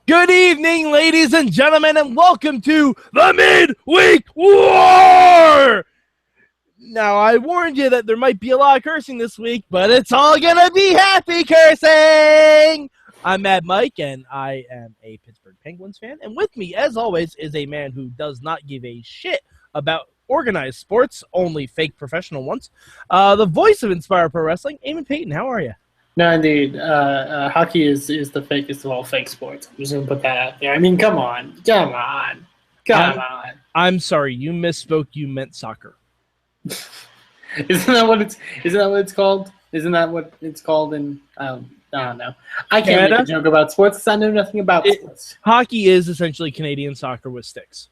Good evening, ladies and gentlemen, and welcome to the Midweek War! Now, I warned you that there might be a lot of cursing this week, but it's all gonna be happy cursing! I'm Mad Mike, and I am a Pittsburgh Penguins fan, and with me, as always, is a man who does not give a shit about organized sports, only fake professional ones. The voice of Inspire Pro Wrestling, Eamon Paton, how are you? No, indeed. Hockey is the fakest of all fake sports. I'm just going to put that out there. I mean, come on. I'm sorry, you misspoke. You meant soccer. Isn't that what it's called? Isn't that what it's called in, I don't know. I can't make a joke about sports because I know nothing about sports. Hockey is essentially Canadian soccer with sticks.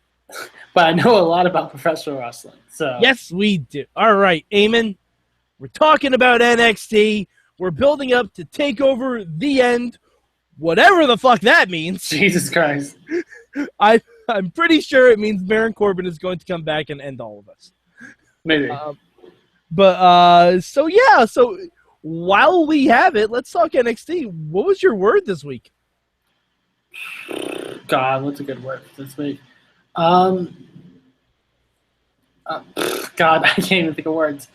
But I know a lot about professional wrestling. So yes, we do. All right, Eamon, we're talking about NXT. We're building up to Takeover, the end, whatever the fuck that means. Jesus Christ. I'm pretty sure it means Baron Corbin is going to come back and end all of us. Maybe. So while we have it, let's talk NXT. What was your word this week? God, what's a good word this week? God, I can't even think of words.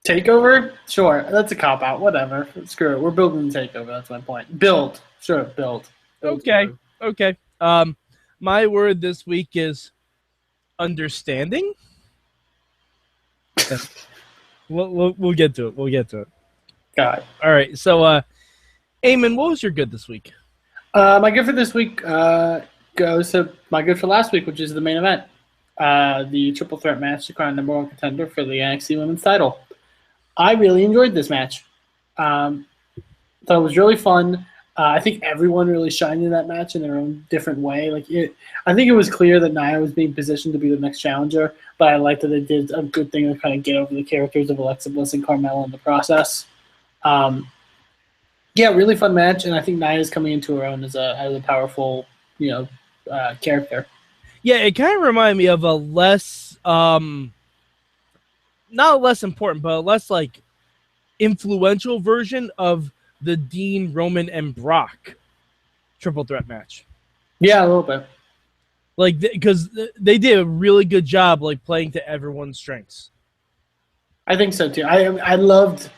Takeover? Sure. That's a cop-out. Whatever. Screw it. We're building the Takeover. That's my point. Build. Sure, build. Okay. My word this week is understanding. We'll get to it. God. All right. So, Eamon, what was your good this week? My good for this week goes to my good for last week, which is the main event. The triple threat match to crown number one contender for the NXT Women's title. I really enjoyed this match. Thought it was really fun. I think everyone really shined in that match in their own different way. I think it was clear that Nia was being positioned to be the next challenger, but I liked that they did a good thing to kind of get over the characters of Alexa Bliss and Carmella in the process. Really fun match, and I think Nia is coming into her own as a powerful, character. Yeah, it kind of reminded me of a less, not less important, but a less influential version of the Dean, Roman, and Brock triple threat match. Yeah, a little bit. Because they did a really good job, playing to everyone's strengths. I think so too. I loved.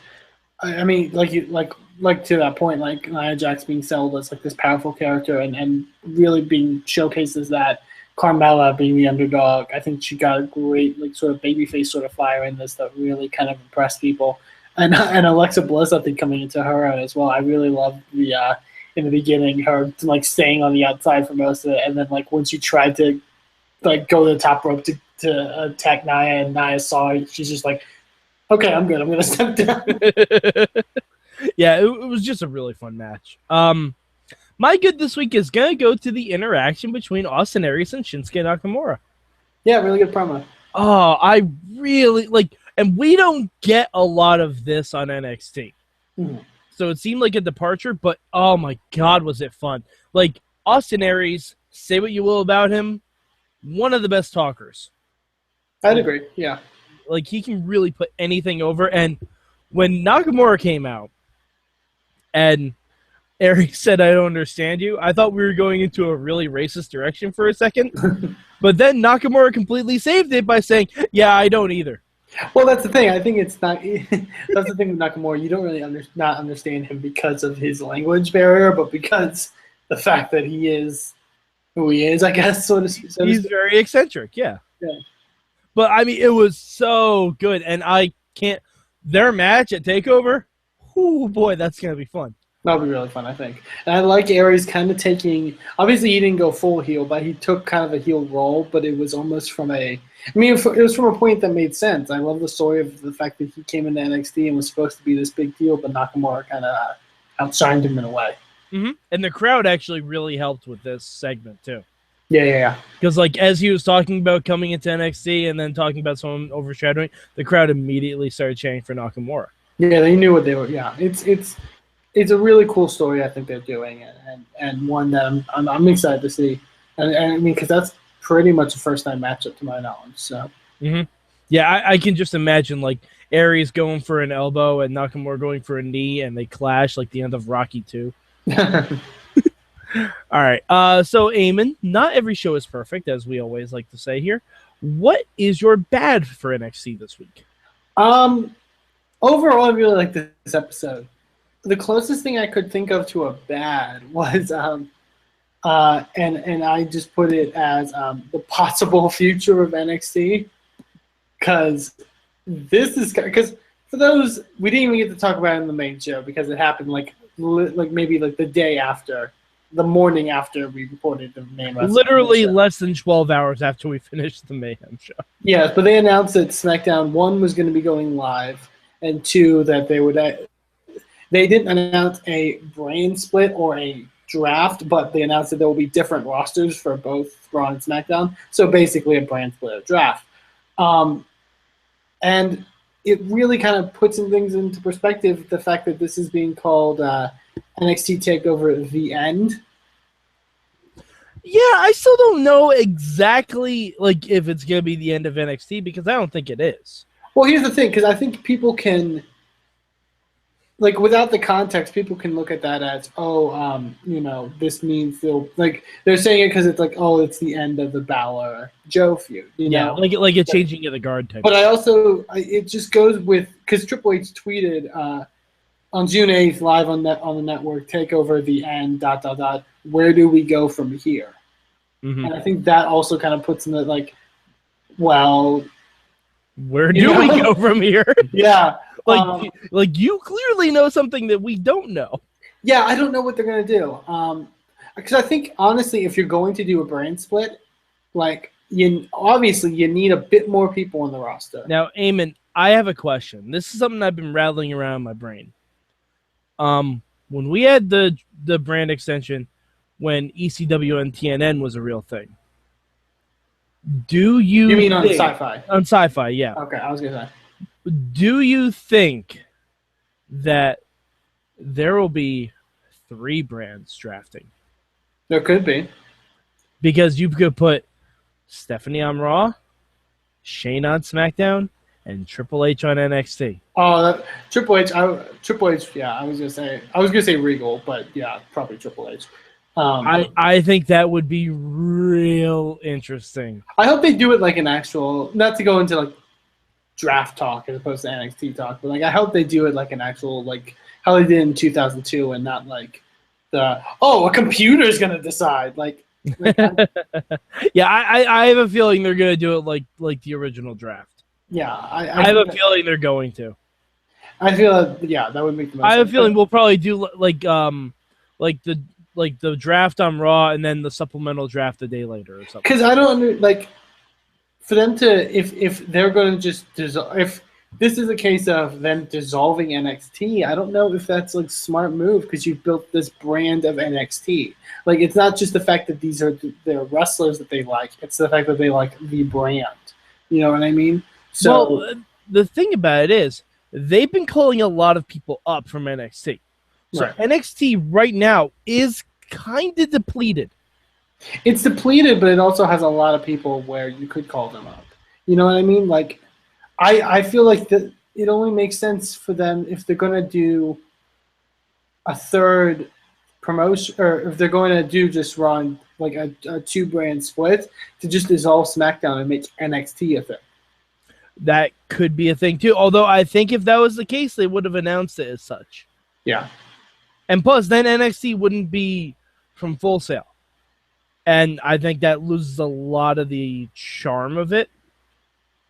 I mean, to that point, Nia Jax being sold as this powerful character and really being showcased as that. Carmella being the underdog, I think she got a great sort of babyface sort of fire in this that really kind of impressed people. And Alexa Bliss, I think, coming into her own as well. I really loved the in the beginning her staying on the outside for most of it, and then when she tried to go to the top rope to attack Nia, and Nia saw it, she's just like, okay, I'm good. I'm gonna step down. Yeah, it was just a really fun match. My good this week is going to go to the interaction between Austin Aries and Shinsuke Nakamura. Yeah, really good promo. Oh, I really and we don't get a lot of this on NXT. Mm-hmm. So it seemed like a departure, but oh my God, was it fun. Austin Aries, say what you will about him, one of the best talkers. I'd agree, yeah. He can really put anything over. And when Nakamura came out and Aries said, I don't understand you, I thought we were going into a really racist direction for a second. But then Nakamura completely saved it by saying, yeah, I don't either. Well, that's the thing. I think it's not. That's the thing with Nakamura. You don't really not understand him because of his language barrier, but because the fact that he is who he is, I guess, He's very eccentric, yeah. But, I mean, it was so good. And their match at TakeOver, oh boy, that's going to be fun. That'll be really fun, I think. And I like Aries kind of taking – obviously, he didn't go full heel, but he took kind of a heel role, but it was almost from it was from a point that made sense. I love the story of the fact that he came into NXT and was supposed to be this big deal, but Nakamura kind of outshined him in a way. Mm-hmm. And the crowd actually really helped with this segment, too. Yeah. Because, as he was talking about coming into NXT and then talking about someone overshadowing, the crowd immediately started chanting for Nakamura. Yeah, they knew what they were – yeah, it's a really cool story I think they're doing, and one that I'm excited to see. And I mean, because that's pretty much a first-time matchup to my knowledge. So Mm-hmm. Yeah, I can just imagine, like, Aries going for an elbow and Nakamura going for a knee, and they clash like the end of Rocky 2. All right. So, Eamon, not every show is perfect, as we always like to say here. What is your bad for NXT this week? Overall, I really like this episode. The closest thing I could think of to a bad was, and I just put it as the possible future of NXT, because for those, we didn't even get to talk about it in the main show because it happened maybe the day after. The morning after we reported the main wrestling. Literally less than 12 hours after we finished the Mayhem show. Yes, but they announced that SmackDown 1 was going to be going live, and 2 that they didn't announce a brand split or a draft, but they announced that there will be different rosters for both Raw and SmackDown. So basically a brand split or draft. And it really kind of puts things into perspective, the fact that this is being called NXT TakeOver The End. Yeah, I still don't know exactly if it's going to be the end of NXT, because I don't think it is. Well, here's the thing, because I think people can, without the context, people can look at that as, this means they're saying it because it's it's the end of the Balor-Joe feud. You know? like a changing of the guard type. But it just goes with, because Triple H tweeted on June 8th, live on the network, TakeOver The End, ... Where do we go from here? Mm-hmm. And I think that also kind of puts in the, where do we go from here? Yeah. You clearly know something that we don't know. Yeah, I don't know what they're going to do. Because I think, honestly, if you're going to do a brand split, you need a bit more people on the roster. Now, Eamon, I have a question. This is something I've been rattling around in my brain. When we had the brand extension, when ECW and TNN was a real thing, you mean on Sci-Fi? On Sci-Fi, yeah. Okay, I was gonna say. Do you think that there will be 3 brands drafting? There could be, because you could put Stephanie on Raw, Shane on SmackDown, and Triple H on NXT. Oh, Triple H. Yeah, I was gonna say Regal, but yeah, probably Triple H. I think that would be real interesting. I hope they do it like an actual, not to go into draft talk as opposed to NXT talk, but I hope they do it like an actual, how they did in 2002, and not a computer's gonna decide. Yeah, I have a feeling they're gonna do it like the original draft. Yeah, I have a feeling they're going to. I feel that would make the most I have sense. a feeling we'll probably do the draft on Raw and then the supplemental draft a day later or something. Because I don't for them to, if they're going to just if this is a case of them dissolving NXT, I don't know if that's smart move, because you've built this brand of NXT. It's not just the fact that these are their wrestlers that they like; it's the fact that they like the brand. You know what I mean? So the thing about it is, they've been calling a lot of people up from NXT. So right. NXT right now is kind of depleted. It's depleted, but it also has a lot of people where you could call them up. You know what I mean? I feel like that it only makes sense for them if they're going to do a third promotion, or if they're going to do just run a 2-brand split, to just dissolve SmackDown and make NXT a thing. That could be a thing too. Although I think if that was the case, they would have announced it as such. Yeah. And plus, then NXT wouldn't be from Full Sail. And I think that loses a lot of the charm of it.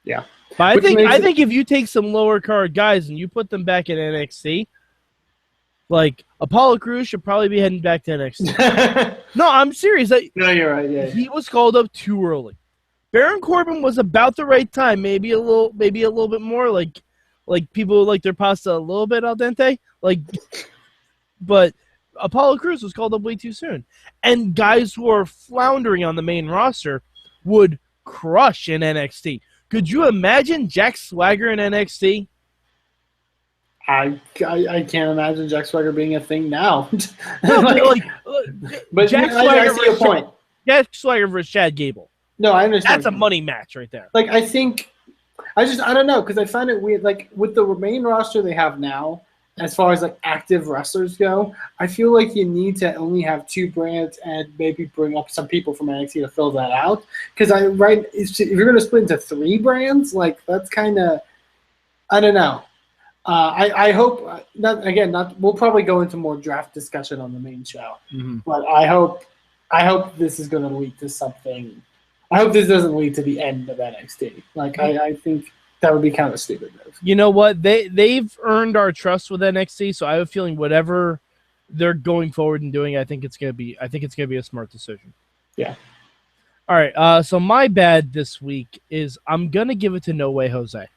Yeah. But I think if you take some lower card guys and you put them back in NXT, Apollo Crews should probably be heading back to NXT. No, I'm serious. No, you're right. Yeah. He was called up too early. Baron Corbin was about the right time, maybe a little bit more like people like their pasta a little bit al dente, but Apollo Crews was called up way too soon. And guys who are floundering on the main roster would crush in NXT. Could you imagine Jack Swagger in NXT? I can't imagine Jack Swagger being a thing now. No, but Jack Swagger I see your point. Jack Swagger versus Chad Gable. No, I understand. That's a money match right there. I think I don't know, because I find it weird. Like with the main roster they have now, as far as like active wrestlers go, I feel like you need to only have 2 brands and maybe bring up some people from NXT to fill that out. Because if you're going to split into 3 brands, like that's kind of, I don't know. I hope we'll probably go into more draft discussion on the main show, but I hope this is going to lead to something. I hope this doesn't lead to the end of NXT. Like I think that would be kind of a stupid move. You know what? They've earned our trust with NXT, so I have a feeling whatever they're going forward and doing, I think it's gonna be a smart decision. Yeah. All right. So my bad this week is I'm gonna give it to No Way Jose.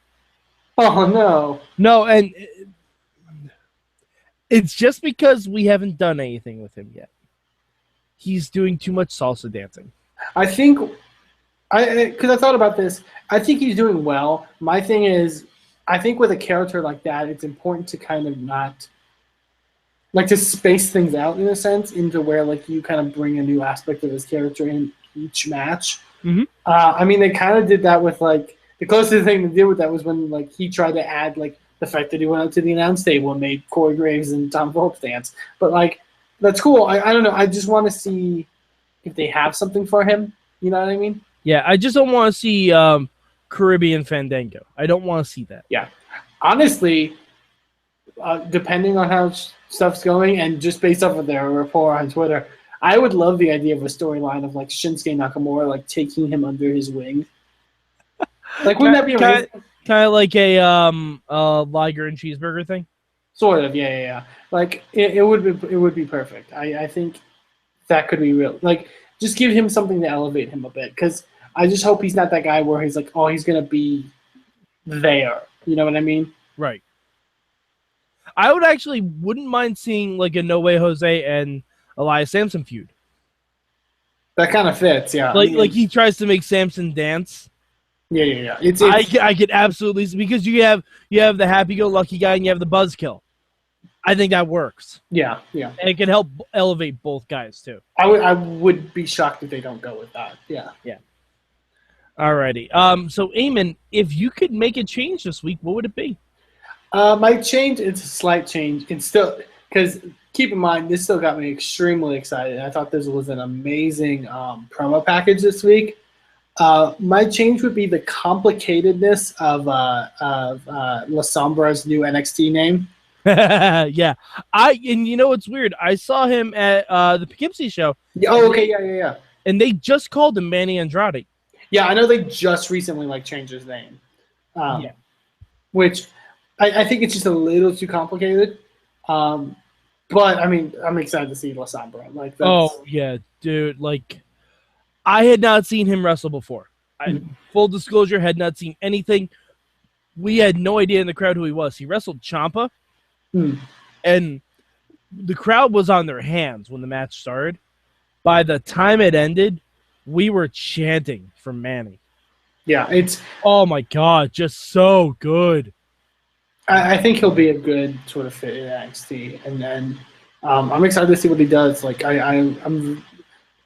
Oh no. No, and it's just because we haven't done anything with him yet. He's doing too much salsa dancing. I think, because I thought about this, I think he's doing well. My thing is, I think with a character like that, it's important to kind of not, like, to space things out in a sense into where, like, you kind of bring a new aspect of his character in each match. I mean, they kind of did that with, like, the closest thing they did with that was when, like, he tried to add, like, the fact that he went out to the announce table and made Corey Graves and Tom Phillips dance. But, like, that's cool. I don't know. I just want to see if they have something for him. You know what I mean? Yeah, I just don't want to see Caribbean Fandango. I don't want to see that. Yeah. Honestly, depending on how stuff's going and just based off of their rapport on Twitter, I would love the idea of a storyline of, like, Shinsuke Nakamura, like, taking him under his wing. Like, wouldn't that be amazing? Kind of like a lager and cheeseburger thing? Sort of, yeah. Like, it would be perfect. I think that could be real. Like, just give him something to elevate him a bit, because I just hope he's not that guy where he's like, oh, he's going to be there. You know what I mean? Right. I wouldn't mind seeing, like, a No Way Jose and Elias Samson feud. That kind of fits, yeah. Like he tries to make Samson dance. Yeah. I could absolutely, because you have the happy-go-lucky guy and you have the buzzkill. I think that works. Yeah. And it can help elevate both guys too. I would be shocked if they don't go with that. Yeah. Alrighty. So Eamon, if you could make a change this week, what would it be? My change, it's a slight change. It's still, because keep in mind, this still got me extremely excited. I thought this was an amazing promo package this week. My change would be the complicatedness of La Sombra's new NXT name. Yeah. And you know what's weird? I saw him at the Poughkeepsie show. Oh, okay, yeah. And they just called him Manny Andrade. Yeah, I know they just recently, like, changed his name. Which I think it's just a little too complicated. But I mean, I'm excited to see La Sombra. Like, oh yeah, dude. Like, I had not seen him wrestle before. Full disclosure, had not seen anything. We had no idea in the crowd who he was. He wrestled Ciampa, and the crowd was on their hands when the match started. By the time it ended, we were chanting for Manny. Yeah, it's, oh my god, just so good. I think he'll be a good sort of fit in NXT, and then I'm excited to see what he does. Like, I'm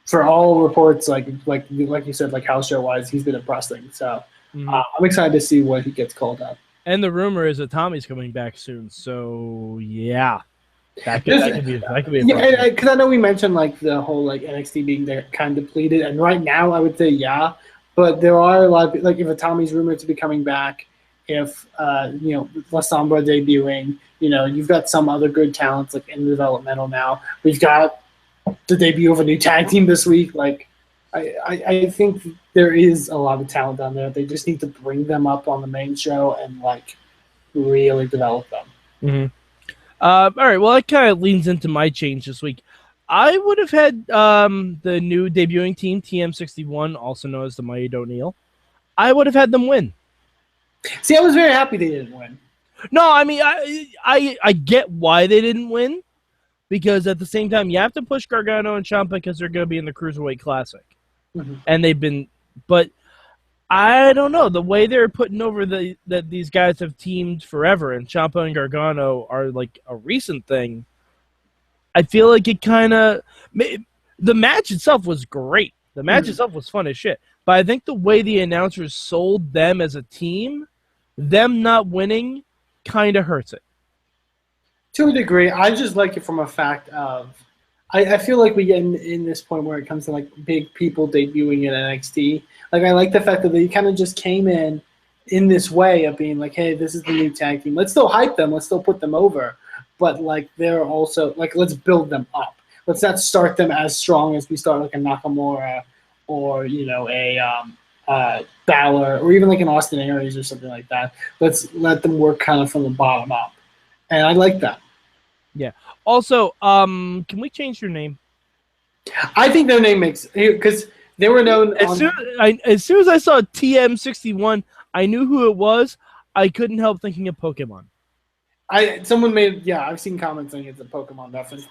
for all reports, like you said, like, house show wise, he's been impressing. So I'm excited to see what he gets called up. And the rumor is that Tommy's coming back soon. So yeah, that could be yeah, because I know we mentioned, like, the whole, like, NXT being there kind of depleted, and right now I would say yeah, but there are a lot of, like, if a Tommy's rumored to be coming back, if La Sombra debuting, you've got some other good talents, like, in developmental now. We've got the debut of a new tag team this week. Like, I think there is a lot of talent down there. They just need to bring them up on the main show and, like, really develop them. All right, well, that kind of leans into my change this week. I would have had the new debuting team, TM61, also known as the Mighty O'Neil. I would have had them win. See, I was very happy they didn't win. No, I mean, I get why they didn't win, because at the same time, you have to push Gargano and Ciampa because they're going to be in the Cruiserweight Classic. And they've been, but I don't know, the way they're putting over that these guys have teamed forever, and Ciampa and Gargano are, like, a recent thing. I feel like it kind of, the match itself was great. The match itself was fun as shit. but I think the way the announcers sold them as a team, them not winning kind of hurts it. To a degree, I just like it from a fact of, I feel like we get in this point where it comes to like big people debuting in NXT. Like I like the fact that they kind of just came in this way of being like, hey, this is the new tag team. Let's still hype them. Let's still put them over. But like they're also like, let's build them up. Let's not start them as strong as we start like a Nakamura or a Balor or even like an Austin Aries or something like that. Let's let them work kind of from the bottom up. And I like that. Yeah. Also, can we change your name? I think their name makes because they were known. As soon as I saw TM61, I knew who it was. I couldn't help thinking of Pokemon. I've seen comments saying it's a Pokemon reference.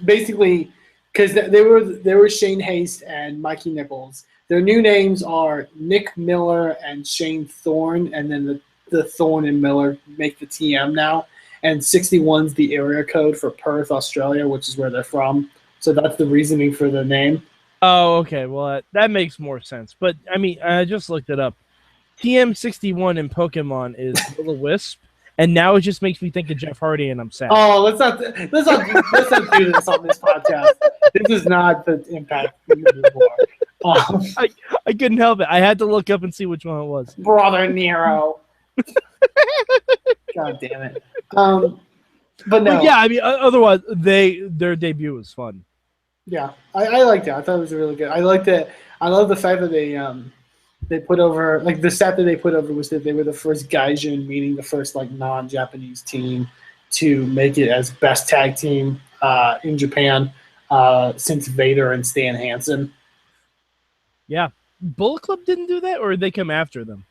Basically, because they were Shane Haste and Mikey Nichols. Their new names are Nick Miller and Shane Thorne, and then the Thorne and Miller make the TM now. And 61's the area code for Perth, Australia, which is where they're from. So that's the reasoning for the name. Oh, okay. Well, that makes more sense. But, I mean, I just looked it up. TM61 in Pokemon is Will-O-Wisp, and now it just makes me think of Jeff Hardy, and I'm sad. Oh, let's not do this on this podcast. This is not the Impact. I couldn't help it. I had to look up and see which one it was. Brother Nero. God damn it. But no. But yeah, I mean, otherwise, their debut was fun. Yeah, I liked it. I thought it was really good. I liked it. I love the fact that they put over, like, the stat that they put over was that they were the first Gaijin, meaning the first, like, non-Japanese team to make it as best tag team in Japan since Vader and Stan Hansen. Yeah. Bullet Club didn't do that, or did they come after them?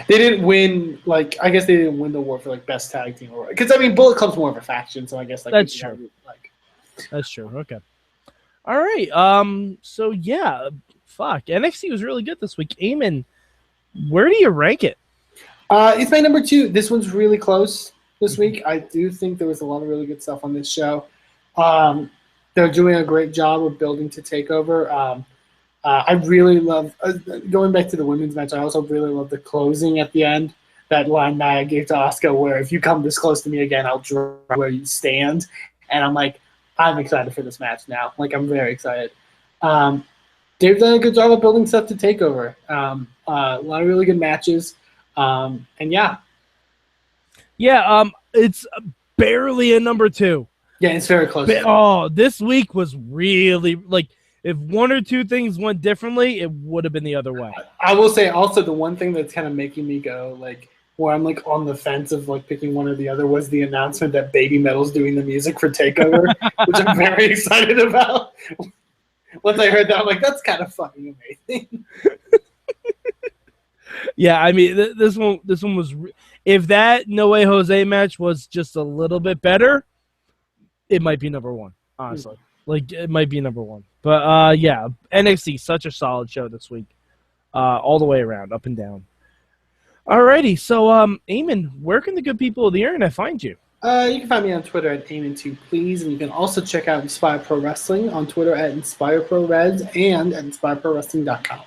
They didn't win, like, I guess they didn't win the war for, like, best tag team. Because, I mean, Bullet Club's more of a faction, so I guess, like... That's true. That's true. Okay. All right. So, yeah. Fuck. NXT was really good this week. Eamon, where do you rank it? It's my number 2. This one's really close this week. I do think there was a lot of really good stuff on this show. They're doing a great job of building to Takeover. I really love going back to the women's match. I also really love the closing at the end. That line Nia gave to Asuka, where if you come this close to me again, I'll draw where you stand. And I'm like, I'm excited for this match now. Like, I'm very excited. They've done a good job of building stuff to Takeover. A lot of really good matches. And yeah. Yeah. It's barely a number 2. Yeah, it's very close. This week was really like. If one or two things went differently, it would have been the other way. I will say also the one thing that's kind of making me go, like, where I'm, like, on the fence of, like, picking one or the other was the announcement that Baby Metal's doing the music for TakeOver, which I'm very excited about. Once I heard that, I'm like, that's kind of fucking amazing. Yeah, I mean, this one was... If that No Way Jose match was just a little bit better, it might be number 1, honestly. Like, it might be number 1. But, yeah, NXT, such a solid show this week. All the way around, up and down. Alrighty, so, Eamon, where can the good people of the internet find you? You can find me on Twitter at Eamon2Please, and you can also check out Inspire Pro Wrestling on Twitter at InspireProReds and at InspireProWrestling.com.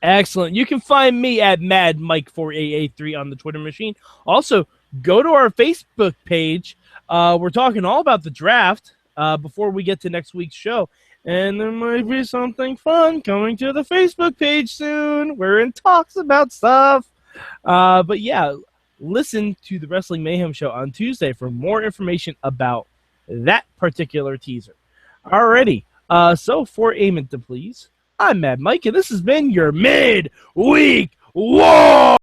Excellent. You can find me at MadMike4883 on the Twitter machine. Also, go to our Facebook page. We're talking all about the draft before we get to next week's show. And there might be something fun coming to the Facebook page soon. We're in talks about stuff. But yeah, listen to the Wrestling Mayhem Show on Tuesday for more information about that particular teaser. Alrighty. So for Eamon to Please, I'm Mad Mike, and this has been your Midweek War!